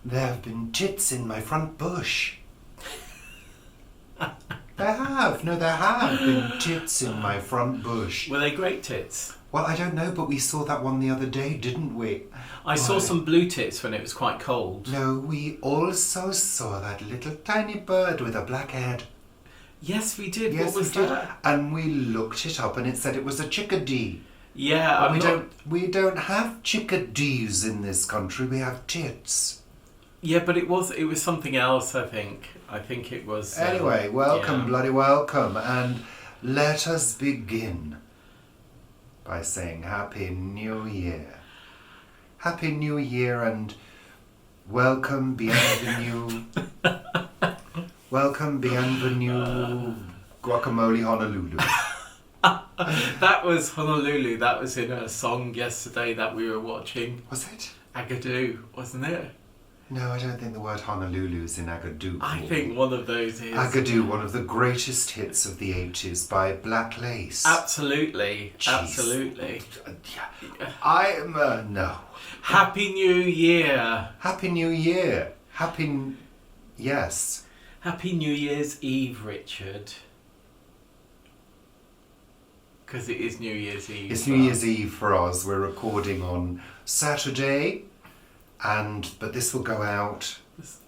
There have been tits in my front bush. There have been tits in my front bush. Were they great tits? Well, I don't know, but we saw that one the other day, didn't we? I saw some blue tits when it was quite cold. No, we also saw that little tiny bird with a black head. Yes, we did. Yes, what was we did. that? And we looked it up and it said it was a chickadee. Yeah, we don't have chickadees in this country, we have tits. Yeah, but it was something else, I think. I think it was... Anyway, welcome, bloody welcome. And let us begin by saying Happy New Year. Happy New Year and welcome bienvenue. Welcome bienvenue guacamole Honolulu. That was Honolulu. That was in a song yesterday that we were watching. Was it? Agadoo, wasn't it? No, I don't think the word Honolulu is in Agadoo. I think one of those is. Agadoo, one of the greatest hits of the 80s by Black Lace. Absolutely. Jeez. Absolutely. I'm, no. Happy New Year. Happy New Year. Yes. Happy New Year's Eve, Richard. Because it is New Year's Eve. It's New Year's Eve for us. We're recording on Saturday, but this will go out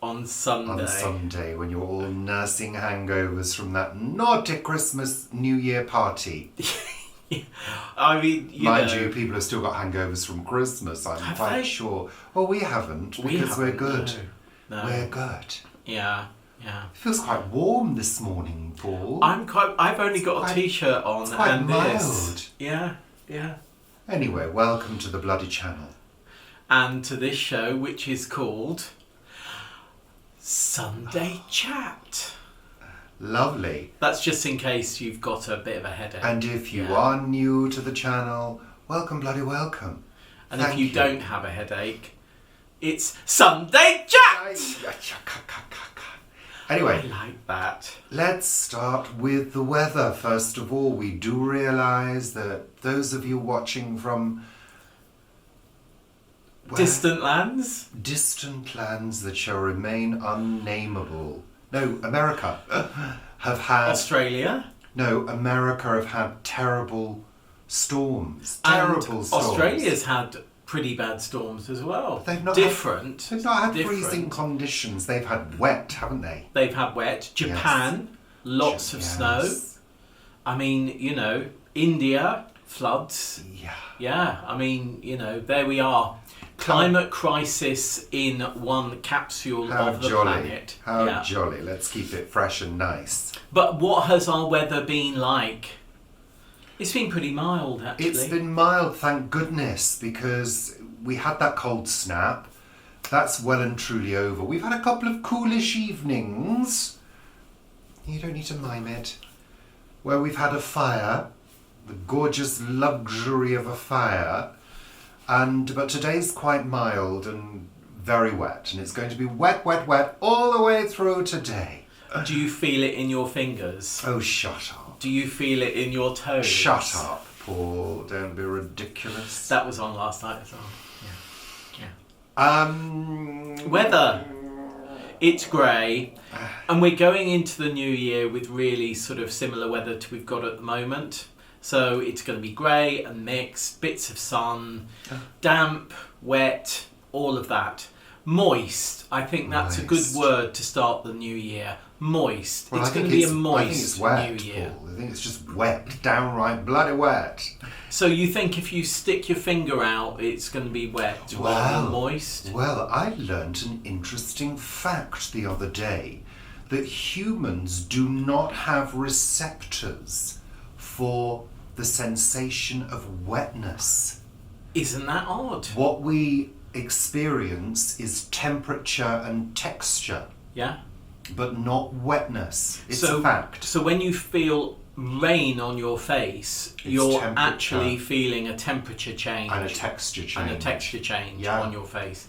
on Sunday. On Sunday, when you're all nursing hangovers from that naughty Christmas New Year party. I mean, Mind you, people have still got hangovers from Christmas, I'm quite sure. Well, we haven't, because we're good. No. We're good. Yeah. It feels quite warm this morning, Paul. I've only got a t-shirt on it's quite and mild. this. Yeah. Anyway, welcome to the bloody channel. And to this show, which is called Sunday Chat. Lovely. That's just in case you've got a bit of a headache. And if you are new to the channel, welcome, bloody welcome. And if you don't have a headache, it's Sunday Chat! Anyway, I like that. Let's start with the weather. First of all, we do realise that those of you watching from distant lands that shall remain unnameable. No, America have had... Australia? No, America have had terrible storms. Australia's had pretty bad storms as well. They've not different. They've not had freezing conditions. They've had wet, haven't they? They've had wet. Japan, lots of snow. I mean, India, floods. Yeah, I mean, there we are. Climate crisis in one capsule of the planet. How jolly. Let's keep it fresh and nice. But what has our weather been like? It's been pretty mild, actually. It's been mild, thank goodness, because we had that cold snap. That's well and truly over. We've had a couple of coolish evenings. You don't need to mime it. Where we've had a fire, the gorgeous luxury of a fire. But today's quite mild and very wet, and it's going to be wet all the way through today. Do you feel it in your fingers? Oh, shut up. Do you feel it in your toes? Shut up, Paul. Don't be ridiculous. That was on last night as well. Yeah. Weather. It's grey, and we're going into the new year with really sort of similar weather to we've got at the moment. So it's going to be grey and mixed, bits of sun, damp, wet, all of that. Moist. I think that's a good word to start the new year. Moist. Well, it's going to be a moist I think it's wet, new year. Paul. I think it's just wet, downright bloody wet. So you think if you stick your finger out, it's going to be wet rather than moist? Well, I learnt an interesting fact the other day, that humans do not have receptors for the sensation of wetness. Isn't that odd? What we experience is temperature and texture. Yeah. But not wetness. It's a fact. So when you feel rain on your face, you're actually feeling a temperature change. And a texture change. On your face.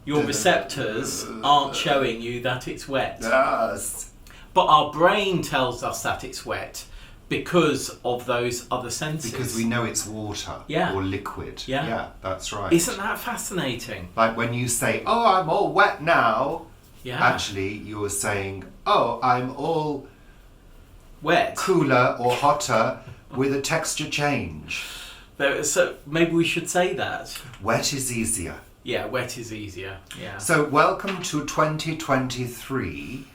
Your receptors aren't showing you that it's wet. Yes. But our brain tells us that it's wet because of those other senses. Because we know it's water or liquid. Yeah, that's right. Isn't that fascinating? Like when you say, "Oh, I'm all wet now," actually you're saying, "Oh, I'm all wet, cooler or hotter with a texture change." So maybe we should say that. Wet is easier. Yeah, wet is easier. Yeah. So welcome to 2023.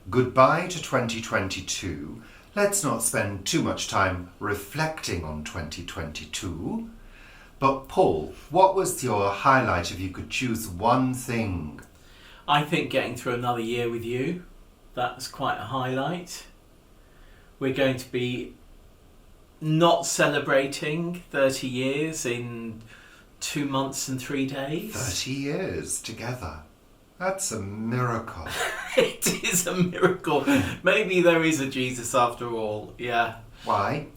Goodbye to 2022. Let's not spend too much time reflecting on 2022. But Paul, what was your highlight if you could choose one thing? I think getting through another year with you, that's quite a highlight. We're going to be not celebrating 30 years in 2 months and 3 days. 30 years together. That's a miracle. It is a miracle. Maybe there is a Jesus after all. Yeah. Why?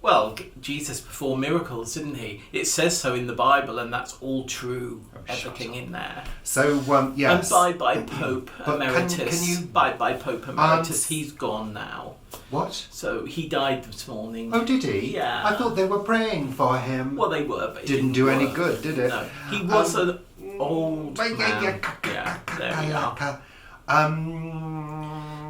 Well, Jesus performed miracles, didn't he? It says so in the Bible, and that's all true. Everything in there. So, yes. And bye Pope Emeritus. Can you bye Pope Emeritus. He's gone now. What? So he died this morning. Oh, did he? Yeah. I thought they were praying for him. Well, they were, but it didn't do any good, did it? No. He was an old man. Yeah, there we are.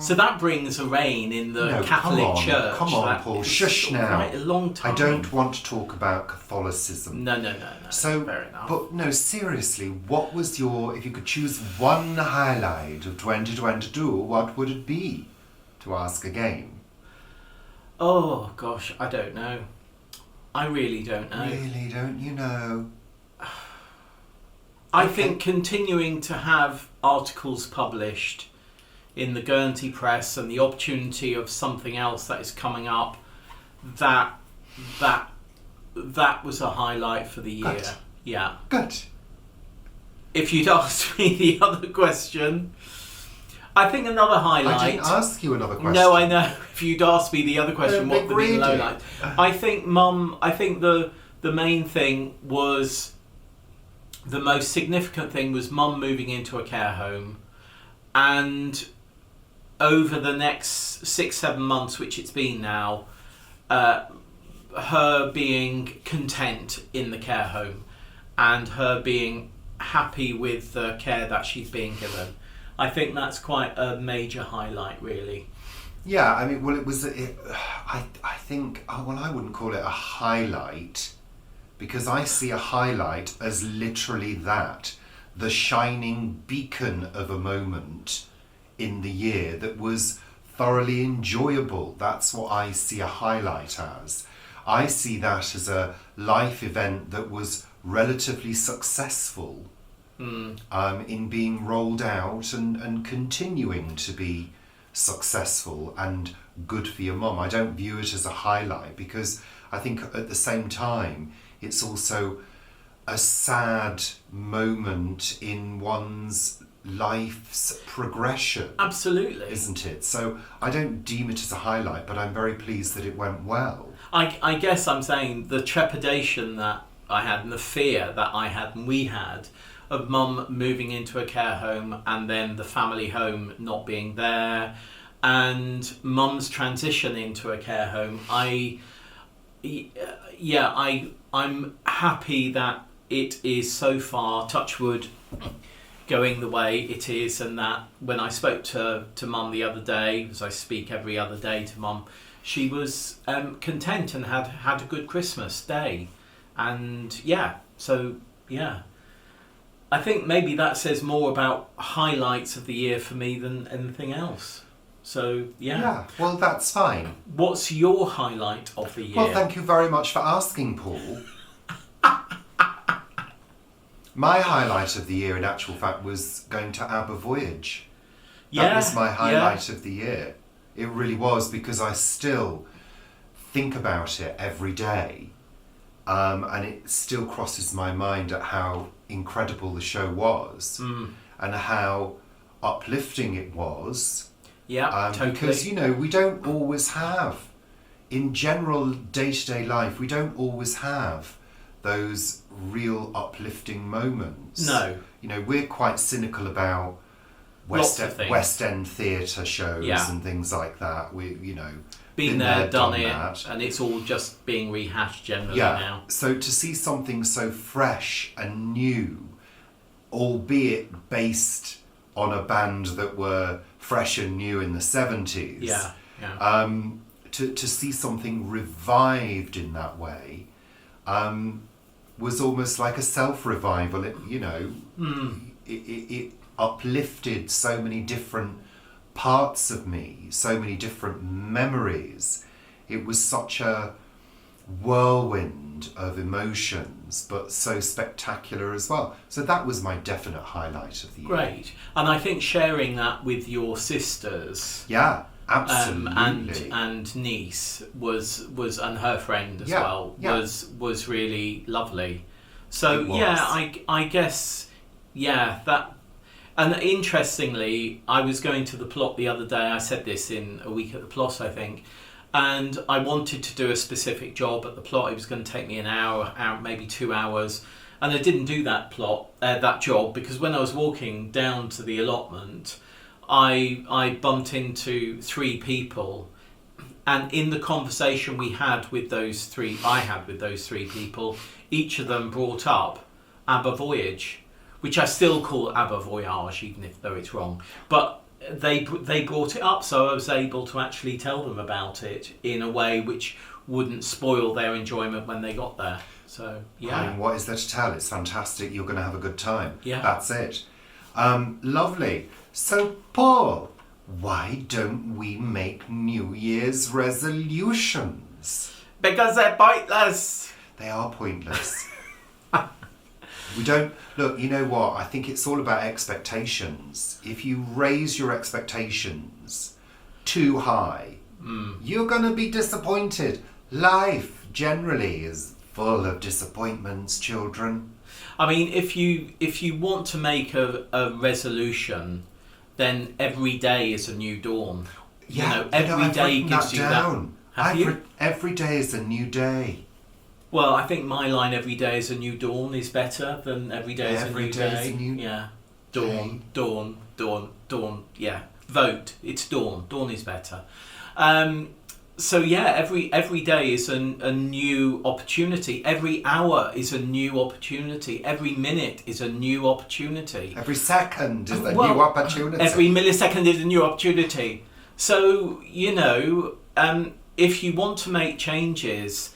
So that brings a reign in the Catholic Church. Come on, Paul. Shush now. Quite a long time. I don't want to talk about Catholicism. No. So, fair enough. But no, seriously, what was if you could choose one highlight of 2022, what would it be? To ask again. Oh, gosh, I don't know. I really don't know. Really, don't you know? I think continuing to have articles published in the Guernsey Press and the opportunity of something else that is coming up, that was a highlight for the year. Good. Yeah. Good. If you'd asked me the other question, I think another highlight. I didn't ask you another question. No, I know. If you'd asked me the other question, what would be the low light? I think the main thing was, the most significant thing was Mum moving into a care home, and over the next 6-7 months, which it's been now, her being content in the care home and her being happy with the care that she's being given. I think that's quite a major highlight, really. Yeah, I mean, well, I think, I wouldn't call it a highlight, because I see a highlight as literally that, the shining beacon of a moment in the year that was thoroughly enjoyable. That's what I see a highlight as. I see that as a life event that was relatively successful in being rolled out and continuing to be successful and good for your mum. I don't view it as a highlight, because I think at the same time it's also a sad moment in one's life's progression. Absolutely. Isn't it? So I don't deem it as a highlight, but I'm very pleased that it went well. I guess I'm saying the trepidation that I had and the fear that I had and we had of Mum moving into a care home and then the family home not being there, and Mum's transition into a care home, I'm happy that it is so far, touch wood, going the way it is, and that when I spoke to Mum the other day, as I speak every other day to Mum, she was content and had a good Christmas day. And I think maybe that says more about highlights of the year for me than anything else. So, Yeah, well, that's fine. What's your highlight of the year? Well, thank you very much for asking, Paul. My highlight of the year, in actual fact, was going to Abba Voyage. That was my highlight of the year. It really was, because I still think about it every day. And it still crosses my mind at how incredible the show was and how uplifting it was. Yeah, totally. Because, we don't always have, in general day-to-day life, we don't always have those real uplifting moments. No. We're quite cynical about West End theatre shows and things like that. Been there, done it, that. and it's all just being rehashed generally Yeah. now. So to see something so fresh and new, albeit based on a band that were fresh and new in the 70s. Yeah. To see something revived in that way was almost like a self-revival. It uplifted so many different parts of me, so many different memories. It was such a whirlwind of emotions, but so spectacular as well. So that was my definite highlight of the year. Great. And I think sharing that with your sisters, Yeah, absolutely. and niece was and her friend as well was really lovely. So I guess that. And interestingly, I was going to the plot the other day. I said this in A Week at the Plot, I think, and I wanted to do a specific job at the plot. It was going to take me an hour, maybe 2 hours, and I didn't do that job because when I was walking down to the allotment, I bumped into 3 people, and in the conversation I had with those 3 people, each of them brought up Abba Voyage, which I still call Abba Voyage, even though it's wrong. But they brought it up, so I was able to actually tell them about it in a way which wouldn't spoil their enjoyment when they got there. So, yeah. I mean, what is there to tell? It's fantastic. You're going to have a good time. Yeah. That's it. Lovely. So, Paul, why don't we make New Year's resolutions? Because they're pointless. They are pointless. We don't... Look, you know what? I think it's all about expectations. If you raise your expectations too high, you're going to be disappointed. Life, generally, is full of disappointments, children. I mean, if you want to make a resolution, then every day is a new dawn. Yeah, every day gives you down. that. Have you? Every day is a new day. Well, I think my line, every day is a new dawn, is better than every day is a new day. Is a new yeah. Dawn, dawn, dawn, dawn. Yeah. Vote. It's dawn. Dawn is better. So yeah, every day is a new opportunity. Every hour is a new opportunity. Every minute is a new opportunity. Every second is a new opportunity. Every millisecond is a new opportunity. So, if you want to make changes,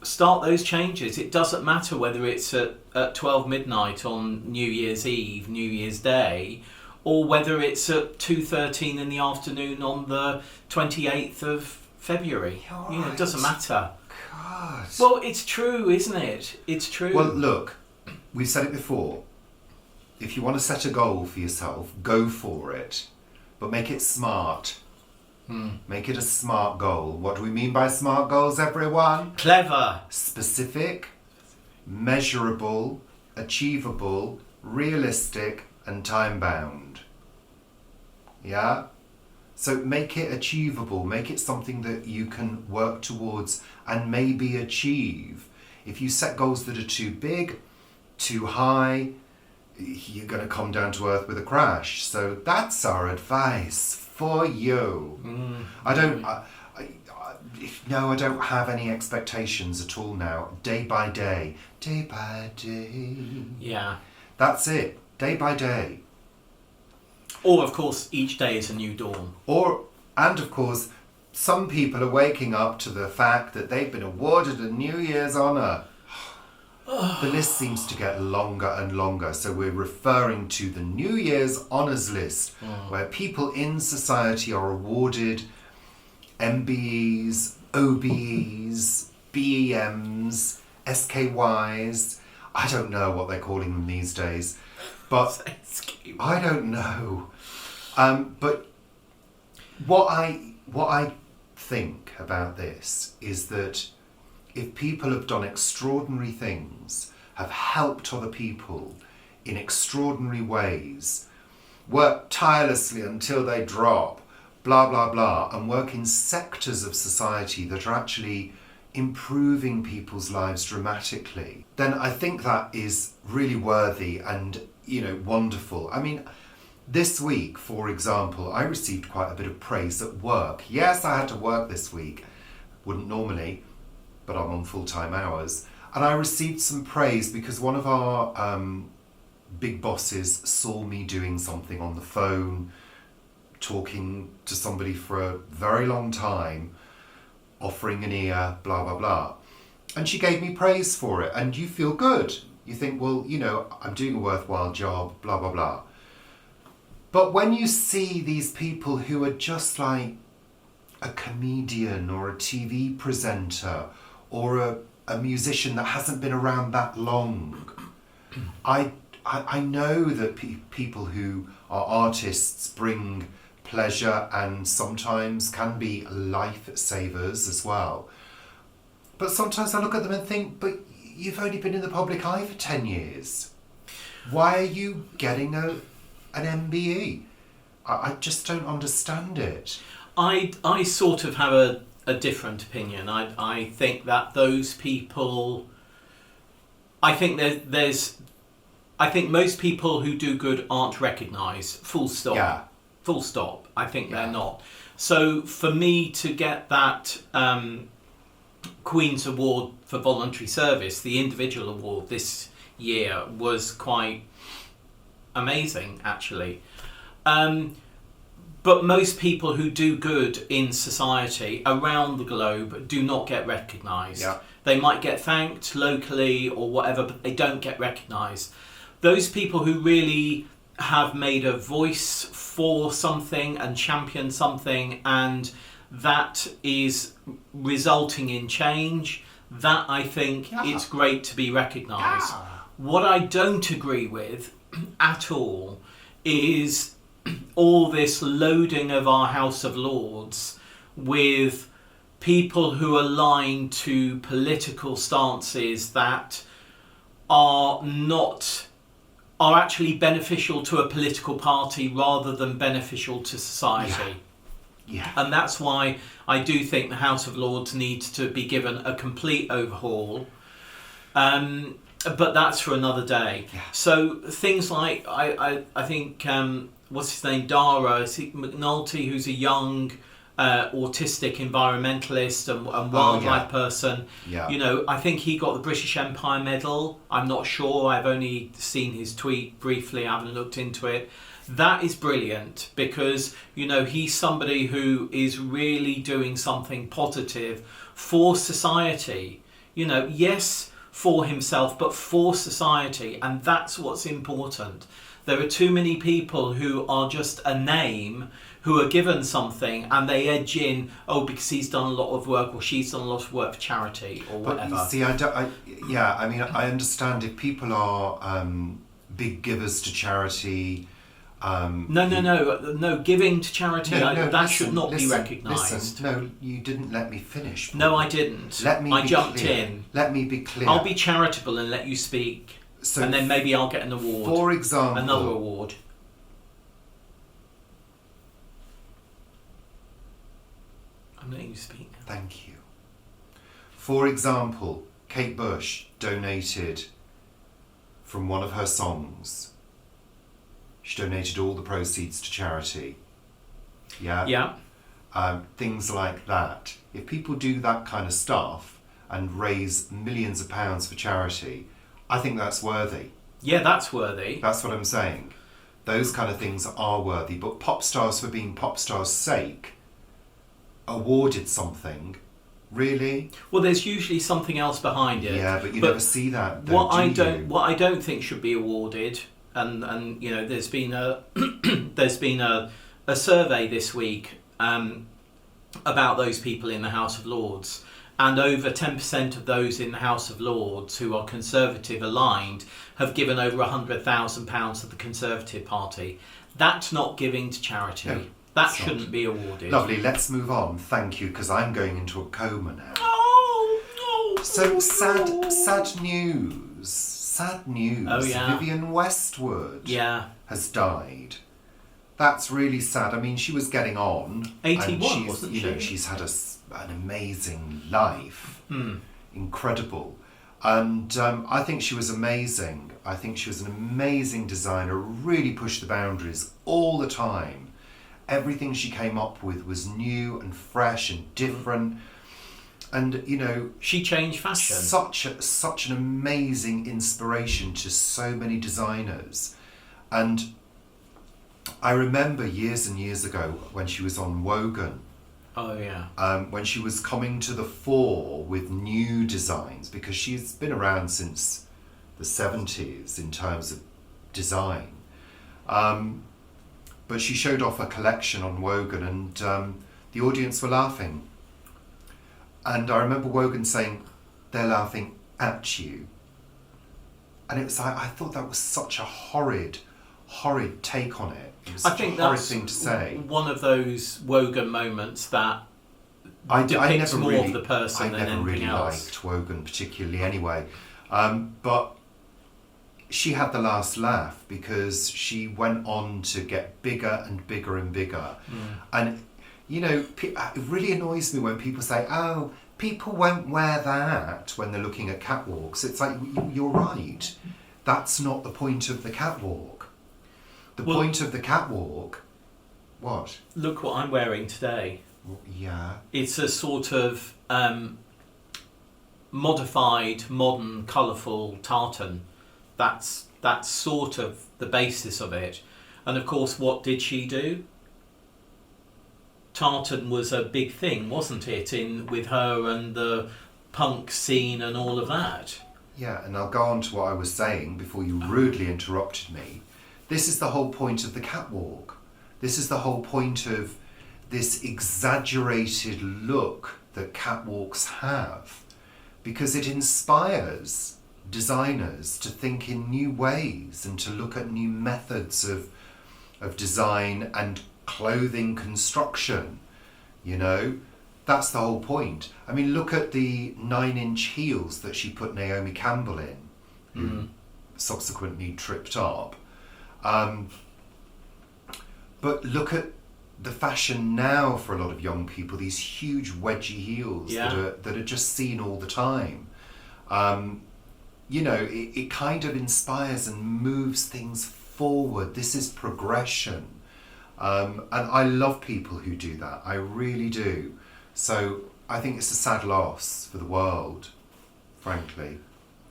start those changes. It doesn't matter whether it's at 12 midnight on New Year's Eve, New Year's Day, or whether it's at 2:13 in the afternoon on the 28th of February. It doesn't matter. God. Well, it's true, isn't it? It's true. Well, look, we've said it before. If you want to set a goal for yourself, go for it. But make it smart. Make it a smart goal. What do we mean by smart goals, everyone? Clever. Specific, measurable, achievable, realistic, and time-bound. Yeah? So make it achievable. Make it something that you can work towards and maybe achieve. If you set goals that are too big, too high, you're going to come down to earth with a crash. So that's our advice for you. I don't have any expectations at all now. Day by day. Day by day. Yeah. That's it. Day by day. Or, of course, each day is a new dawn. And of course, some people are waking up to the fact that they've been awarded a New Year's honour. The list seems to get longer and longer, so we're referring to the New Year's Honours List, where people in society are awarded MBEs, OBEs, BEMs, SKYs. I don't know what they're calling them these days, but I don't know. But what I think about this is that if people have done extraordinary things, have helped other people in extraordinary ways, work tirelessly until they drop, blah, blah, blah, and work in sectors of society that are actually improving people's lives dramatically, then I think that is really worthy and, wonderful. I mean, This week, for example, I received quite a bit of praise at work. Yes, I had to work this week. Wouldn't normally, but I'm on full-time hours. And I received some praise because one of our big bosses saw me doing something on the phone, talking to somebody for a very long time, offering an ear, blah, blah, blah. And she gave me praise for it. And you feel good. You think, well, you know, I'm doing a worthwhile job, blah, blah, blah. But when you see these people who are just like a comedian or a TV presenter or a musician that hasn't been around that long, I know that people who are artists bring pleasure and sometimes can be lifesavers as well. But sometimes I look at them and think, but you've only been in the public eye for 10 years. Why are you getting an MBE? I just don't understand it. I sort of have a different opinion. I think that those people... I think I think most people who do good aren't recognised. Full stop. Yeah. Full stop. I think they're not. So for me to get that Queen's Award for Voluntary Service, the individual award this year, was quite amazing, actually. But most people who do good in society around the globe do not get recognised. Yeah. They might get thanked locally or whatever, but they don't get recognised. Those people who really have made a voice for something and championed something, and that is resulting in change, that I think it's great to be recognised. Yeah. What I don't agree with at all is all this loading of our House of Lords with people who align to political stances that are actually beneficial to a political party rather than beneficial to society. Yeah. And that's why I do think the House of Lords needs to be given a complete overhaul. But that's for another day. Yeah. So things like, I think, what's his name, Dara McNulty, who's a young autistic environmentalist and wildlife person. Yeah. You know, I think he got the British Empire Medal. I'm not sure. I've only seen his tweet briefly. I haven't looked into it. That is brilliant because, you know, he's somebody who is really doing something positive for society. You know, yes, for himself, but for society. And that's what's important. There are too many people who are just a name, who are given something and they edge in, oh, because he's done a lot of work or she's done a lot of work for charity or whatever. But you see, I understand if people are big givers to charity. No, giving to charity, that should not be recognised. Listen, no, you didn't let me finish. No, I didn't. I jumped in. Let me be clear. I'll be charitable and let you speak. So and then maybe I'll get an award. For example... Another award. I'm letting you speak now. Thank you. For example, Kate Bush donated from one of her songs. She donated all the proceeds to charity. Yeah? Yeah. Things like that. If people do that kind of stuff and raise millions of pounds for charity, I think that's worthy. Yeah, that's worthy. That's what I'm saying. Those kind of things are worthy. But pop stars for being pop stars' sake awarded something, really? Well, there's usually something else behind it. Yeah, but you never see that. What I don't think should be awarded, and you know, there's been a survey this week about those people in the House of Lords, and over 10% of those in the House of Lords who are Conservative aligned have given over £100,000 to the Conservative Party. That's not giving to charity. No, that shouldn't be awarded. Lovely, let's move on. Thank you, because I'm going into a coma now. Oh, no. So sad news. Sad news. Oh, yeah. Vivienne Westwood has died. That's really sad. I mean, she was getting on. 81, wasn't she? You know, she's had an amazing life. Incredible. And I think she was amazing. I think she was an amazing designer, really pushed the boundaries all the time. Everything she came up with was new and fresh and different. And, you know, She changed fashion. such an amazing inspiration to so many designers. And I remember years and years ago when she was on Wogan, Oh yeah. when she was coming to the fore with new designs, because she's been around since the 70s in terms of design. But she showed off a collection on Wogan, and the audience were laughing. And I remember Wogan saying, "They're laughing at you." And it was like, I thought that was such a horrid take on it. It was I such think a horrid that's thing to say. one of those Wogan moments that I depicts never more really, of the person I than never anything really else. liked Wogan particularly anyway. But she had the last laugh because she went on to get bigger and bigger and bigger. And, you know, it really annoys me when people say, "Oh, people won't wear that" when they're looking at catwalks. It's like, you're right. That's not the point of the catwalk. The point of the catwalk... What? Look what I'm wearing today. Yeah. It's a sort of modified, modern, colourful tartan. That's sort of the basis of it. And of course, what did she do? Tartan was a big thing, wasn't it, with her and the punk scene and all of that. Yeah, and I'll go on to what I was saying before you rudely interrupted me. This is the whole point of the catwalk. This is the whole point of this exaggerated look that catwalks have, because it inspires designers to think in new ways and to look at new methods of design and clothing construction. You know, that's the whole point. I mean, look at the 9-inch heels that she put Naomi Campbell in, who subsequently tripped up. But look at the fashion now for a lot of young people, these huge wedgy heels that are just seen all the time. You know, it kind of inspires and moves things forward. This is progression. And I love people who do that. I really do. So I think it's a sad loss for the world, frankly.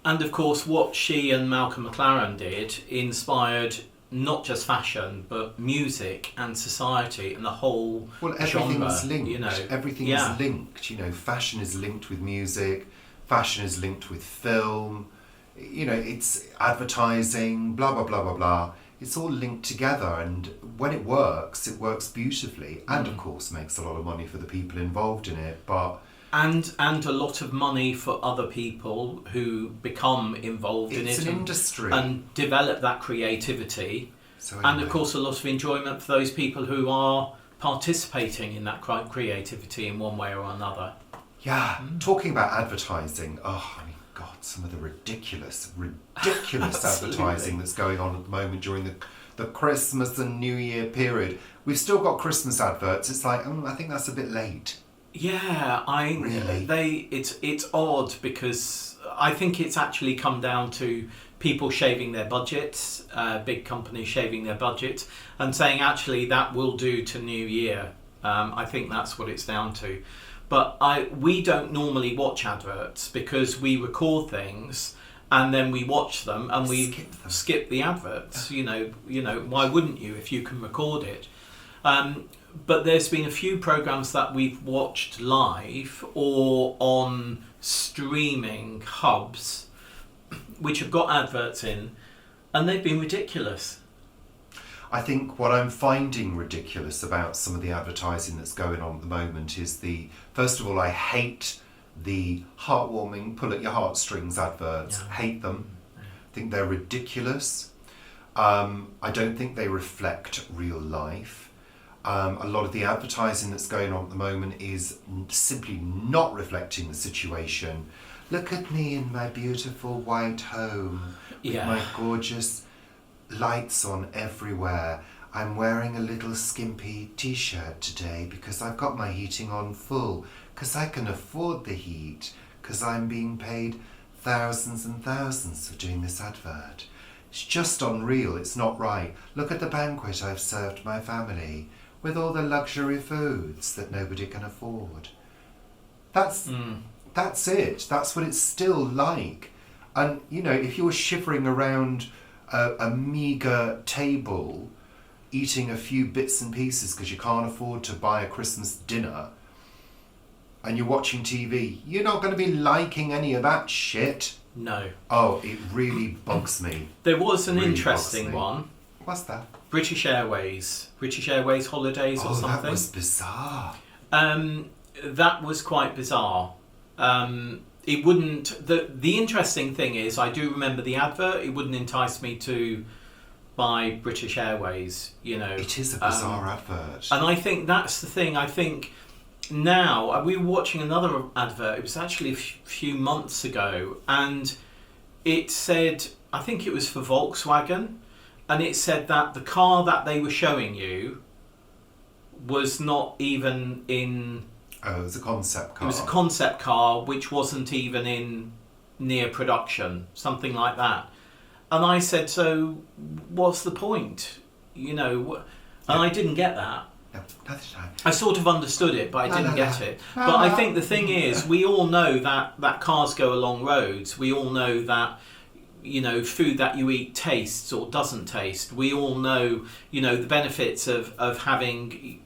And of course, what she and Malcolm McLaren did inspired not just fashion, but music and society and the whole everything's genre, linked. you know. Everything is linked. You know, fashion is linked with music. Fashion is linked with film. You know, it's advertising. Blah blah blah blah blah. It's all linked together, and when it works beautifully, and of course makes a lot of money for the people involved in it. But and a lot of money for other people who become involved in it. It's an industry. And develop that creativity. So anyway. And of course a lot of enjoyment for those people who are participating in that creativity in one way or another. Yeah, talking about advertising, I mean, God, some of the ridiculous advertising that's going on at the moment during the Christmas and New Year period. We've still got Christmas adverts. It's like, I think that's a bit late. Yeah, it's odd because I think it's actually come down to people shaving their budgets, big companies shaving their budgets, and saying actually that will do to New Year. I think that's what it's down to. But we don't normally watch adverts because we record things and then we watch them and we skip the adverts. You know, why wouldn't you if you can record it? But there's been a few programs that we've watched live or on streaming hubs which have got adverts in, and they've been ridiculous. I think what I'm finding ridiculous about some of the advertising that's going on at the moment is first of all, I hate the heartwarming, pull at your heartstrings adverts. Yeah. Hate them. Think they're ridiculous. I don't think they reflect real life. A lot of the advertising that's going on at the moment is simply not reflecting the situation. Look at me in my beautiful white home with my gorgeous lights on everywhere. I'm wearing a little skimpy t-shirt today because I've got my heating on full, because I can afford the heat, because I'm being paid thousands and thousands for doing this advert. It's just unreal. It's not right. Look at the banquet I've served my family with all the luxury foods that nobody can afford. That's it. That's what it's still like. And, you know, if you're shivering around a meagre table, eating a few bits and pieces because you can't afford to buy a Christmas dinner, and you're watching TV, you're not going to be liking any of that shit. No. Oh, it really bugs me. There was an Really interesting bugs me. one. What's that? British Airways holidays or something. That was bizarre. That was quite bizarre. It wouldn't. The interesting thing is, I do remember the advert. It wouldn't entice me to buy British Airways. You know, It is a bizarre advert. and I think that's the thing. I think now we were watching another advert. It was actually a few months ago, and it said, I think it was for Volkswagen, and it said that the car that they were showing you was not even in. Oh, it was a concept car. It was a concept car which wasn't even in near production, something like that. And I said, so what's the point? You know, and I didn't get that. No, that's right. I sort of understood it, but I didn't get it. But I think the thing is, we all know that cars go along roads. We all know that, you know, food that you eat tastes or doesn't taste. We all know, you know, the benefits of having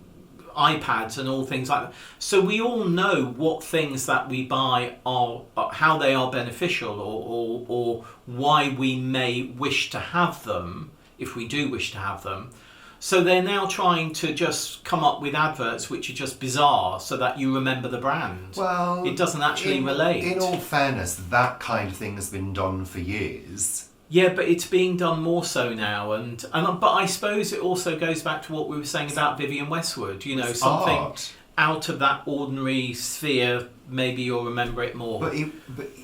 iPads and all things like that. So we all know what things that we buy are how they are beneficial, or why we may wish to have them, if we do wish to have them. So they're now trying to just come up with adverts which are just bizarre so that you remember the brand. Well, it doesn't actually relate. In all fairness, that kind of thing has been done for years. Yeah, but it's being done more so now, but I suppose it also goes back to what we were saying about Vivienne Westwood. You know, It's something art. out of that ordinary sphere. Maybe you'll remember it more.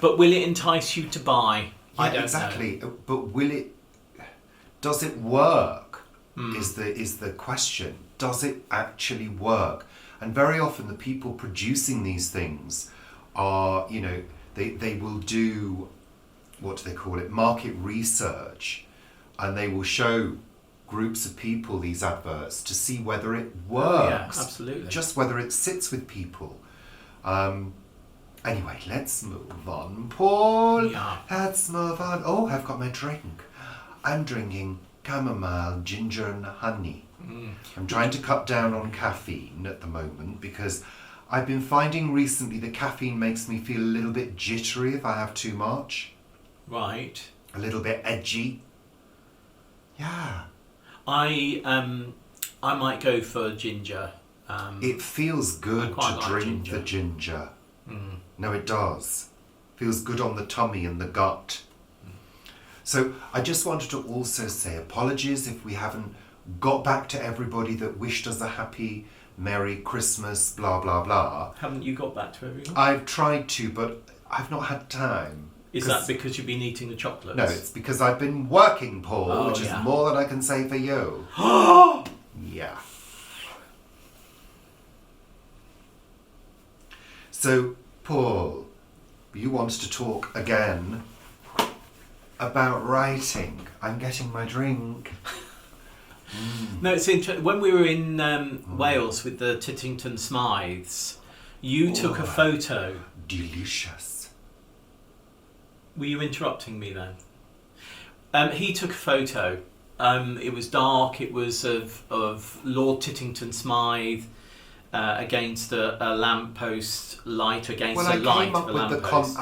But will it entice you to buy? yeah, I don't know. exactly. But will it? Does it work? Is the question? Does it actually work? And very often the people producing these things are, you know, they will do, what do they call it, market research, and they will show groups of people these adverts to see whether it works. Yeah, absolutely. Just whether it sits with people. Anyway, let's move on, Paul. Yeah. Let's move on. Oh, I've got my drink. I'm drinking chamomile, ginger and honey. I'm trying to cut down on caffeine at the moment because I've been finding recently that caffeine makes me feel a little bit jittery if I have too much. Right. A little bit edgy. Yeah. I might go for ginger. It feels good I quite to like drink ginger. the ginger. No, it does. Feels good on the tummy and the gut. So I just wanted to also say apologies if we haven't got back to everybody that wished us a happy, Merry Christmas, blah, blah, blah. Haven't you got back to everyone? I've tried to, but I've not had time. Is that because you've been eating the chocolates? No, it's because I've been working, Paul, Oh, which yeah. is more than I can say for you. Yeah. So, Paul, you want to talk again about writing. I'm getting my drink. No, it's interesting. When we were in Wales with the Tittington Smythes, you took a photo. Delicious. Were you interrupting me then? He took a photo. It was dark. It was of Lord Tittington Smythe against a lamppost light, against a light of a lamppost.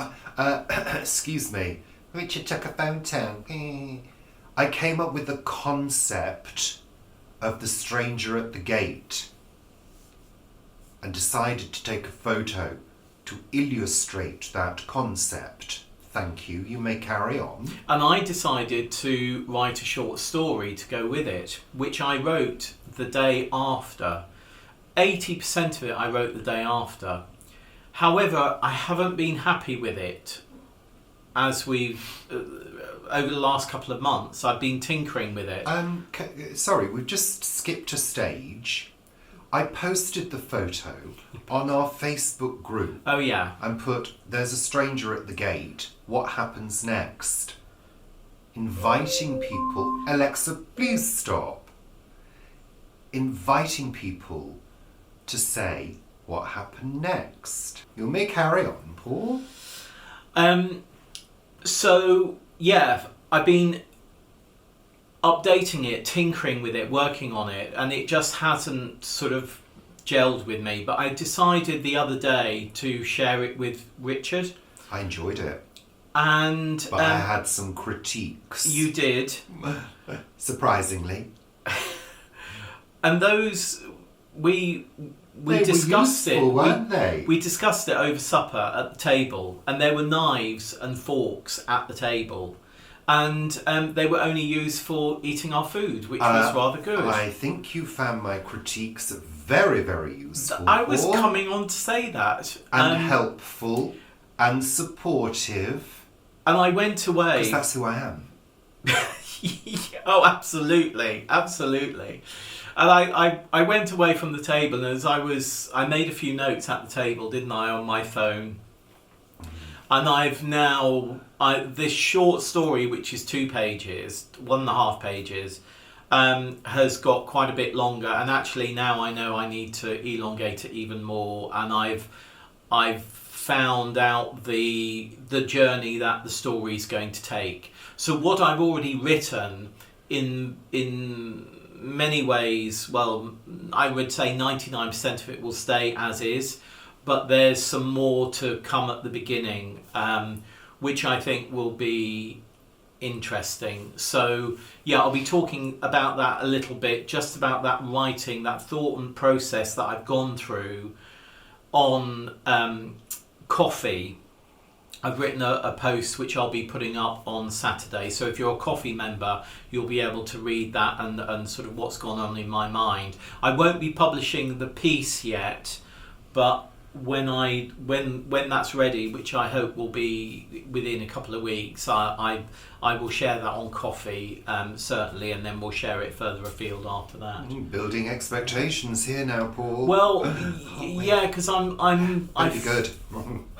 Excuse me. Richard took a photo. I came up with the concept of the stranger at the gate and decided to take a photo to illustrate that concept. Thank you. You may carry on. And I decided to write a short story to go with it, which I wrote the day after. 80% of it I wrote the day after. However, I haven't been happy with it as we've, over the last couple of months, I've been tinkering with it. Sorry, we've just skipped a stage. I posted the photo on our Facebook group Oh yeah. and put, there's a stranger at the gate. What happens next? Inviting people. Alexa, please stop. Inviting people to say what happened next. You may carry on, Paul. So yeah, I've been updating it, tinkering with it, working on it, and it just hasn't sort of gelled with me. But I decided the other day to share it with Richard. I enjoyed it. And but I had some critiques. You did. Surprisingly. And those we they discussed were useful, it. Weren't they? We discussed it over supper at the table, and there were knives and forks at the table, and they were only used for eating our food, which was rather good. I think you found my critiques very, very useful. I was coming on to say that. And helpful and supportive. And I went away. Because that's who I am. Oh, absolutely, absolutely. And I went away from the table, and as I made a few notes at the table, didn't I, on my phone. And I've now, this short story, which is 2 pages, 1.5 pages, has got quite a bit longer. And actually now I know I need to elongate it even more. And I've found out the journey that the story's going to take. So what I've already written in many ways, well, I would say 99% of it will stay as is, but there's some more to come at the beginning, which I think will be interesting. So yeah, I'll be talking about that a little bit, just about that writing, that thought and process that I've gone through on coffee. I've written a post which I'll be putting up on Saturday. So if you're a coffee member, you'll be able to read that and sort of what's gone on in my mind. I won't be publishing the piece yet, but when that's ready, which I hope will be within a couple of weeks, I will share that on coffee, certainly, and then we'll share it further afield after that. Building expectations here now, Paul. Well, yeah, because I'm Pretty good.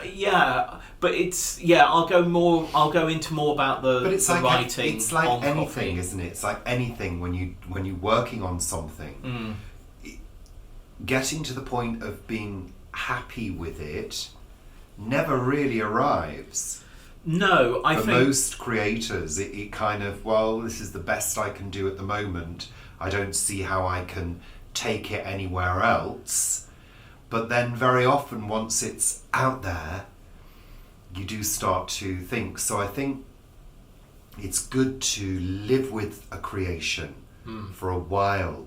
Yeah, but it's I'll go into more about the writing. It's like on anything, coffee. isn't it? It's like anything when you're working on something. Getting to the point of being happy with it never really arrives. No, I think for most creators, it kind of, well, this is the best I can do at the moment. I don't see how I can take it anywhere else. But then very often, once it's out there, you do start to think. So I think it's good to live with a creation for a while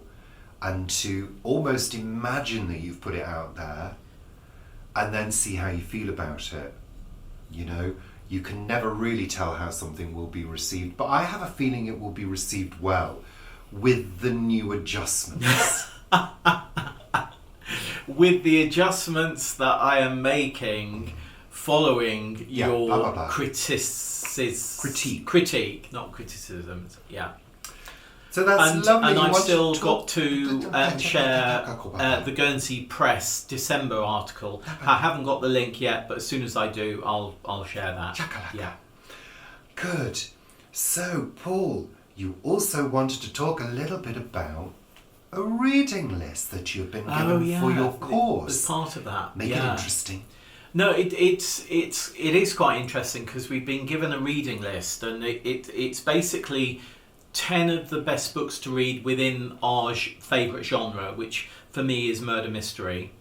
and to almost imagine that you've put it out there and then see how you feel about it. You know, you can never really tell how something will be received, but I have a feeling it will be received well with the new adjustments. With the adjustments that I am making following your critique, not criticism. Yeah. So that's lovely. And I've still got to share the Guernsey Press December article. I haven't got the link yet, but as soon as I do, I'll share that. Chakalaka. Yeah. Good. So, Paul, you also wanted to talk a little bit about a reading list that you've been given for your course. As part of that. Make it interesting. No, it is quite interesting because we've been given a reading list, and it's basically 10 of the best books to read within our favourite genre, which for me is murder mystery.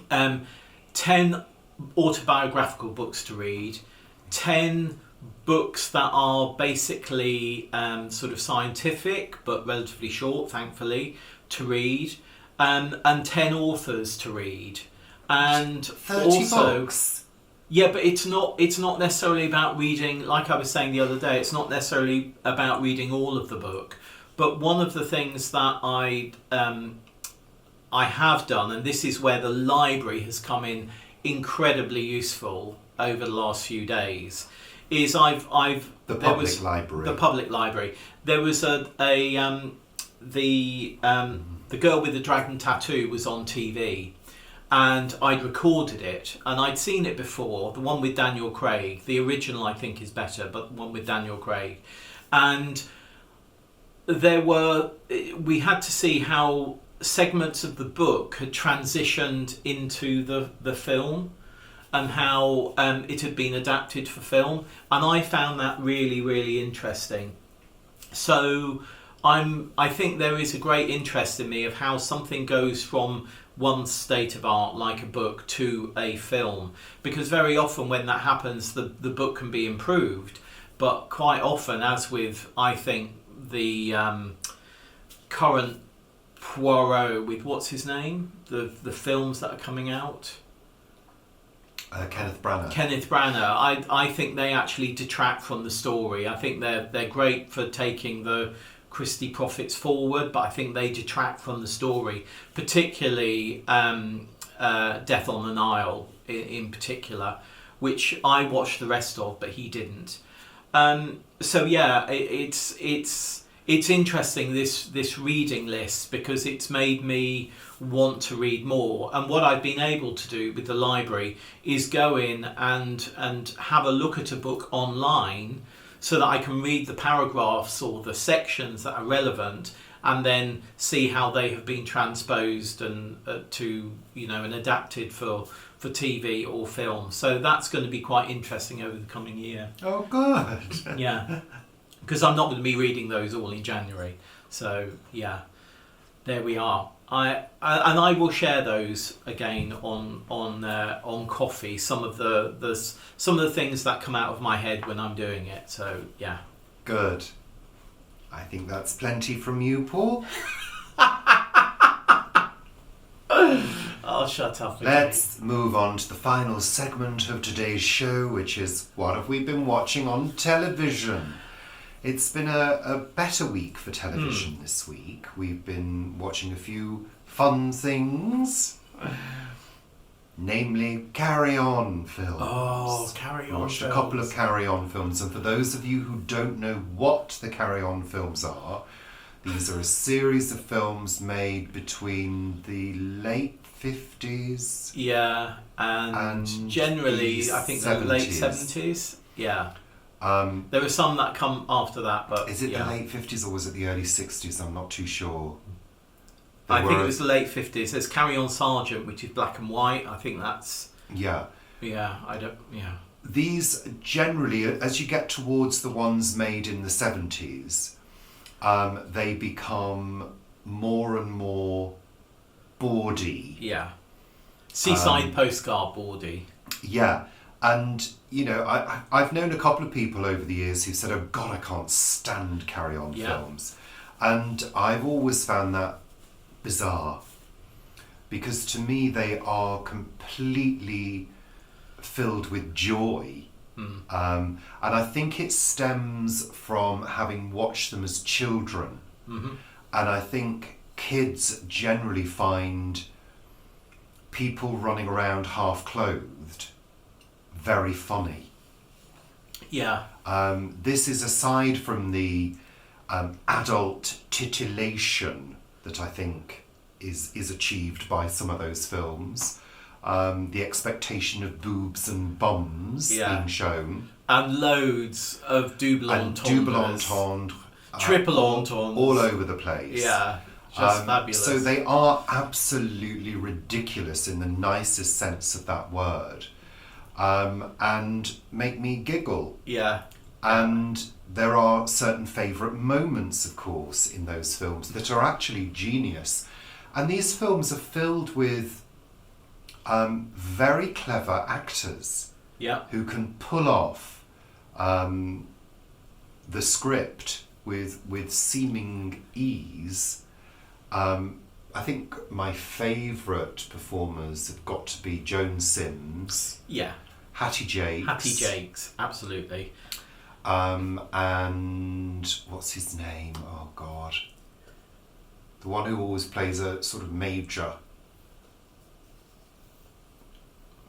10 autobiographical books to read, 10 books that are basically sort of scientific but relatively short, thankfully, to read, and 10 authors to read. And 30 also books. Yeah, but it's not necessarily about reading, like I was saying the other day, it's not necessarily about reading all of the book. But one of the things that I have done, and this is where the library has come in incredibly useful over the last few days, is The public library. There was the girl with the dragon tattoo was on TV, and I'd recorded it, and I'd seen it before. The one with Daniel Craig, the original I think is better, but the one with Daniel Craig, and we had to see how segments of the book had transitioned into the film, and how it had been adapted for film, and I found that really, really interesting. So I think there is a great interest in me of how something goes from one state of art, like a book, to a film, because very often when that happens, the book can be improved, but quite often, as with, I think, the current Poirot with what's his name, the films that are coming out. Kenneth Branagh. Kenneth Branagh. I think they actually detract from the story. I think they're great for taking the Christie prophets forward, but I think they detract from the story, particularly Death on the Nile in particular, which I watched the rest of, but he didn't. So yeah, it's interesting, this reading list, because it's made me want to read more. And what I've been able to do with the library is go in and have a look at a book online, so that I can read the paragraphs or the sections that are relevant, and then see how they have been transposed and and adapted for TV or film. So that's going to be quite interesting over the coming year. Oh, good. Yeah, because I'm not going to be reading those all in January. So yeah, there we are. I will share those again on coffee. Some of the things that come out of my head when I'm doing it. So yeah. Good. I think that's plenty from you, Paul. I'll shut up. Let's move on to the final segment of today's show, which is what have we been watching on television? It's been a better week for television this week. We've been watching a few fun things, namely Carry On films. Oh, Carry On We watched films. a couple of Carry On films, and for those of you who don't know what the Carry On films are, these are a series of films made between the late 50s and generally I think the late 70s. Yeah. There were some that come after that, but is it the late 50s or was it the early 60s? I'm not too sure. I think it was the late 50s. There's Carry On Sergeant, which is black and white. I think that's... Yeah. Yeah, I don't... Yeah. These generally, as you get towards the ones made in the 70s, they become more and more bawdy. Yeah. Seaside postcard bawdy. Yeah. And, I've known a couple of people over the years who said, oh God, I can't stand Carry On films. And I've always found that bizarre, because to me they are completely filled with joy. And I think it stems from having watched them as children. Mm-hmm. And I think kids generally find people running around half clothed very funny. Yeah. This is aside from the adult titillation that I think is achieved by some of those films. The expectation of boobs and bums being shown. And loads of double entendres. Triple entendres. All over the place. Yeah, just fabulous. So they are absolutely ridiculous in the nicest sense of that word. And make me giggle. Yeah. And there are certain favourite moments, of course, in those films that are actually genius. And these films are filled with very clever actors who can pull off the script with seeming ease. I think my favourite performers have got to be Joan Sims. Yeah. Hattie Jakes. Absolutely. And what's his name? Oh God. The one who always plays a sort of major.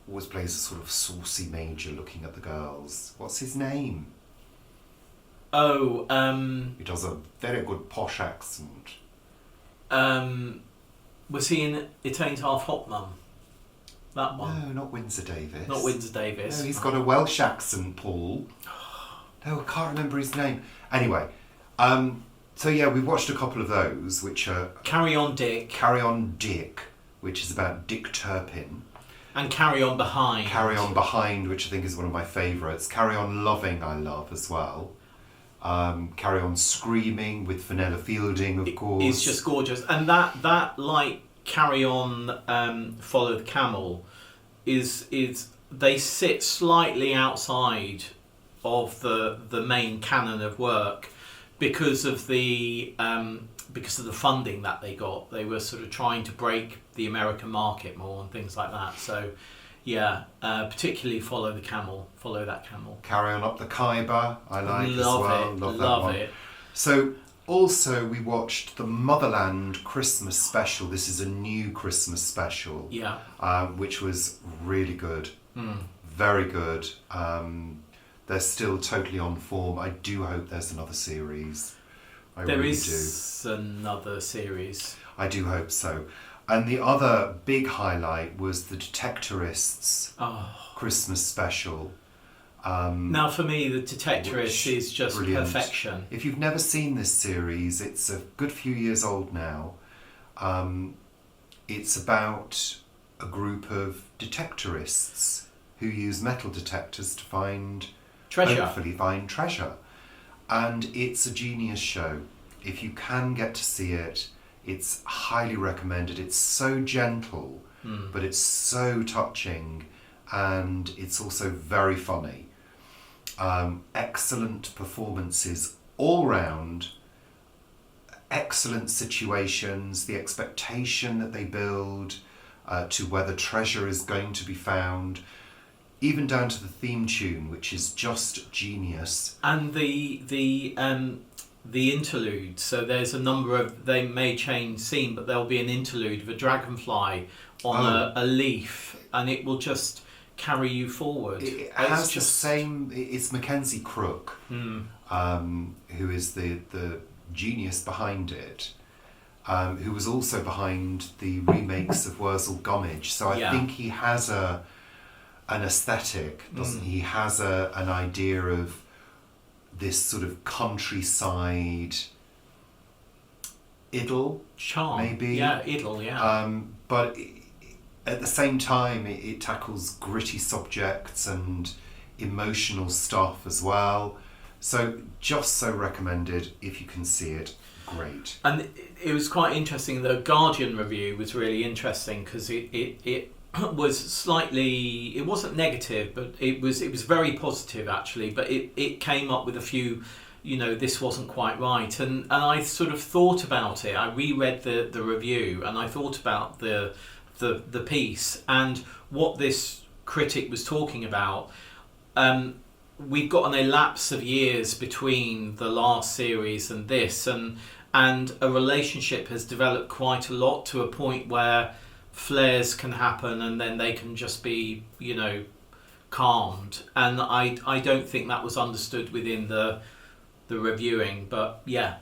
Always plays a sort of saucy major looking at the girls. What's his name? Oh, He does a very good posh accent. Was he in It Ain't Half Hot Mum? That one? No, not Windsor Davis. Not Windsor Davis. No, he's got a Welsh accent, Paul. No, I can't remember his name. Anyway, so yeah, we've watched a couple of those, which are Carry On Dick. Carry On Dick, which is about Dick Turpin. And Carry On Behind. Carry On Behind, which I think is one of my favourites. Carry On Loving, I love as well. Carry On Screaming with Fenella Fielding, of course. It's just gorgeous. And that like Carry On Follow the Camel is they sit slightly outside of the main canon of work because of the funding that they got. They were sort of trying to break the American market more and things like that. So yeah, particularly Follow that Camel. Carry On Up the Khyber, I like as well. Love that one. It. So also we watched the Motherland Christmas special. This is a new Christmas special. Yeah. Which was really good. Mm. Very good. They're still totally on form. I do hope there's another series. There is another series. I do hope so. And the other big highlight was the Detectorists Christmas special. Now for me, the Detectorist is just brilliant. perfection. If you've never seen this series, it's a good few years old now. It's about a group of detectorists who use metal detectors to hopefully find treasure. And it's a genius show. If you can get to see it, it's highly recommended. It's so gentle, but it's so touching, and it's also very funny. Excellent performances all round, excellent situations, the expectation that they build to whether treasure is going to be found, even down to the theme tune, which is just genius. And the interlude. So there's a number of, they may change scene, but there'll be an interlude of a dragonfly on a leaf, and it will just carry you forward. It has the same. It's Mackenzie Crook, who is the genius behind it, who was also behind the remakes of Wurzel Gummidge. So I think he has an aesthetic, doesn't he? He has an idea of this sort of countryside idyll, charm, maybe. Yeah, idyll, yeah. But at the same time, it tackles gritty subjects and emotional stuff as well. So just so recommended. If you can see it, great. And it was quite interesting. The Guardian review was really interesting because it was slightly, it wasn't negative, but it was very positive actually, but it came up with a few, this wasn't quite right, and I sort of thought about it. I reread the review and I thought about the piece and what this critic was talking about. We've got an elapse of years between the last series and this, and a relationship has developed quite a lot to a point where flares can happen and then they can just be, calmed. And I don't think that was understood within the reviewing, but yeah,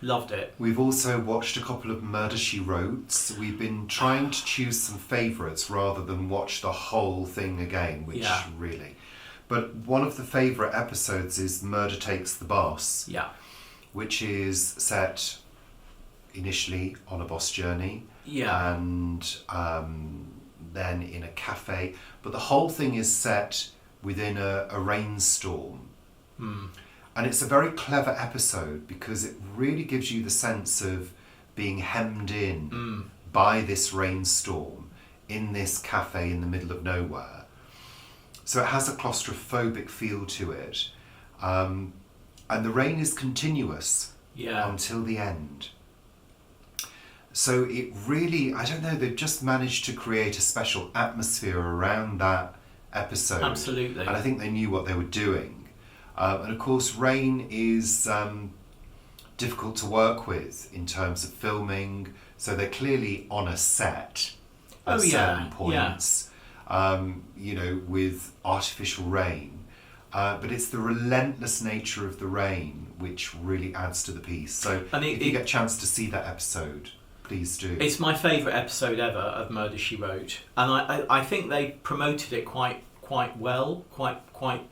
loved it. We've also watched a couple of Murder, She Wrote. We've been trying to choose some favourites rather than watch the whole thing again, which really... But one of the favourite episodes is Murder Takes the Bus, which is set initially on a bus journey, and then in a cafe. But the whole thing is set within a rainstorm. And it's a very clever episode because it really gives you the sense of being hemmed in by this rainstorm in this cafe in the middle of nowhere. So it has a claustrophobic feel to it. And the rain is continuous until the end. So it really, I don't know, they've just managed to create a special atmosphere around that episode. Absolutely. And I think they knew what they were doing. And of course, rain is difficult to work with in terms of filming. So they're clearly on a set at certain points, with artificial rain. But it's the relentless nature of the rain which really adds to the piece. So if you get a chance to see that episode, please do. It's my favourite episode ever of Murder, She Wrote. And I think they promoted it quite well, quite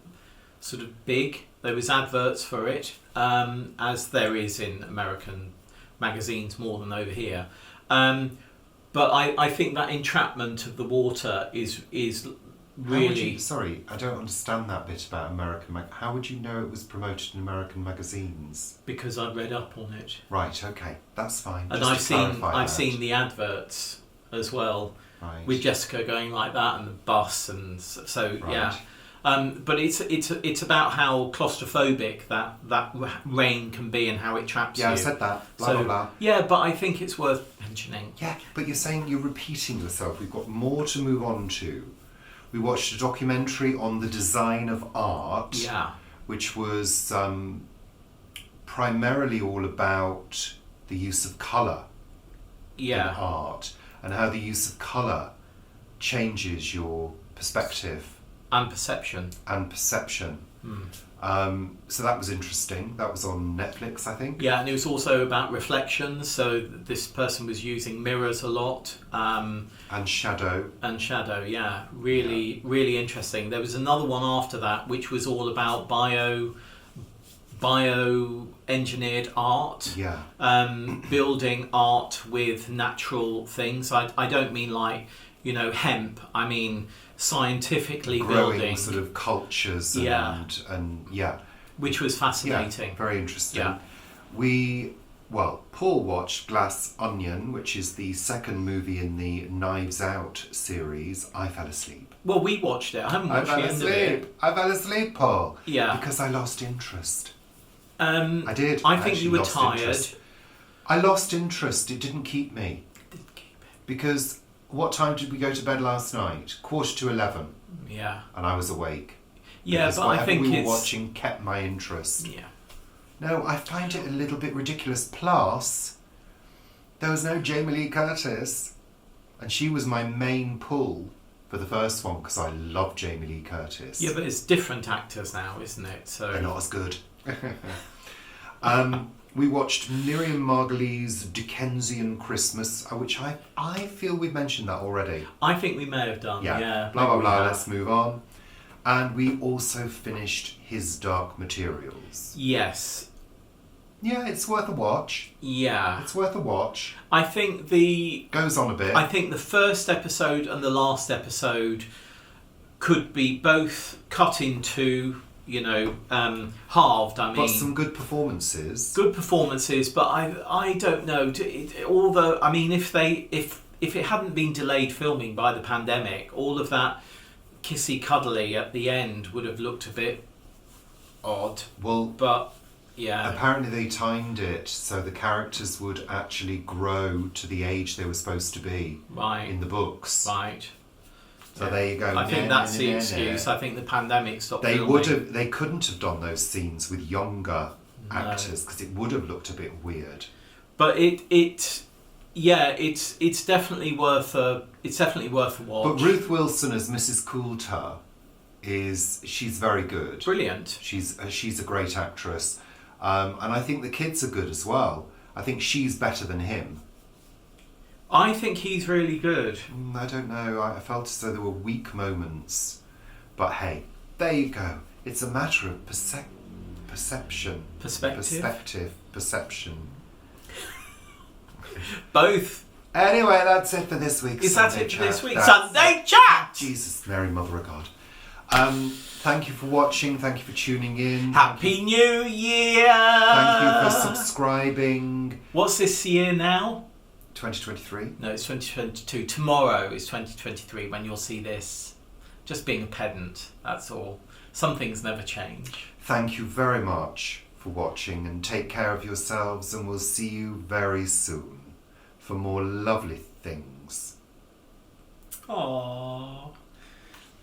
sort of big. There was adverts for it, as there is in American magazines more than over here. But I think that entrapment of the water is really... Sorry, I don't understand that bit about American... How would you know it was promoted in American magazines? Because I'd read up on it. Right, okay, that's fine. And I've seen the adverts as well, right, with Jessica going like that and the bus, and so right. Yeah. But it's about how claustrophobic that rain can be and how it traps you. Yeah, I said that. Blah, blah. Yeah, but I think it's worth mentioning. Yeah, but you're saying you're repeating yourself. We've got more to move on to. We watched a documentary on the design of art, which was primarily all about the use of colour in art and how the use of colour changes your perspective. And perception. So that was interesting. That was on Netflix, I think. Yeah, and it was also about reflections. So this person was using mirrors a lot. And shadow. Yeah. Really interesting. There was another one after that, which was all about bio-engineered art. Yeah. Building art with natural things. I don't mean like, hemp. I mean... scientifically growing building sort of cultures and which was fascinating. Yeah, very interesting. Yeah. Paul watched Glass Onion, which is the second movie in the Knives Out series. I fell asleep. Well, we watched it. I haven't watched the end of it. I fell asleep, Paul. Yeah. Because I lost interest. I did. I think you were tired. I lost interest. It didn't keep me. Because what time did we go to bed last night? 11:15. Yeah. And I was awake. Yeah, but I think we were watching kept my interest. Yeah. No, I find it a little bit ridiculous. Plus, there was no Jamie Lee Curtis. And she was my main pull for the first one because I love Jamie Lee Curtis. Yeah, but it's different actors now, isn't it? So they're not as good. We watched Miriam Margolyes' Dickensian Christmas, which I feel we've mentioned that already. I think we may have done, yeah. Blah, blah, blah, let's move on. And we also finished His Dark Materials. Yes. Yeah, it's worth a watch. Yeah. It's worth a watch. I think goes on a bit. I think the first episode and the last episode could be both cut into... halved. I mean, but some good performances. But I don't know. Although, I mean, if it hadn't been delayed filming by the pandemic, all of that kissy cuddly at the end would have looked a bit odd. Well, but yeah. Apparently, they timed it so the characters would actually grow to the age they were supposed to be in the books. Right. So there you go. I think that's the excuse. I think the pandemic stopped filming. They couldn't have done those scenes with younger actors because it would have looked a bit weird. But it's definitely worth a watch. But Ruth Wilson as Mrs. Coulter she's very good. Brilliant. She's a great actress, and I think the kids are good as well. I think she's better than him. I think he's really good. I don't know. I felt as though there were weak moments. But hey, there you go. It's a matter of perception. Perception. Both. Anyway, that's it for this week. Is that it for this week? Sunday Chat! Jesus, Mary, Mother of God. Thank you for watching. Thank you for tuning in. Happy New Year! Thank you for subscribing. What's this year now? 2023? No, it's 2022. Tomorrow is 2023 when you'll see this. Just being a pedant, that's all. Some things never change. Thank you very much for watching and take care of yourselves, and we'll see you very soon for more lovely things. Aww.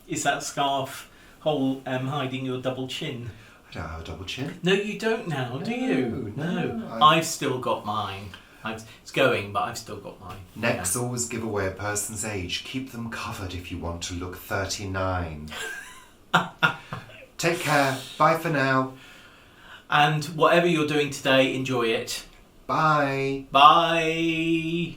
Is that scarf hiding your double chin? I don't have a double chin. No, you don't now, do you? No. I've still got mine. It's going, but I've still got mine. Next, always give away a person's age. Keep them covered if you want to look 39. Take care. Bye for now. And whatever you're doing today, enjoy it. Bye. Bye.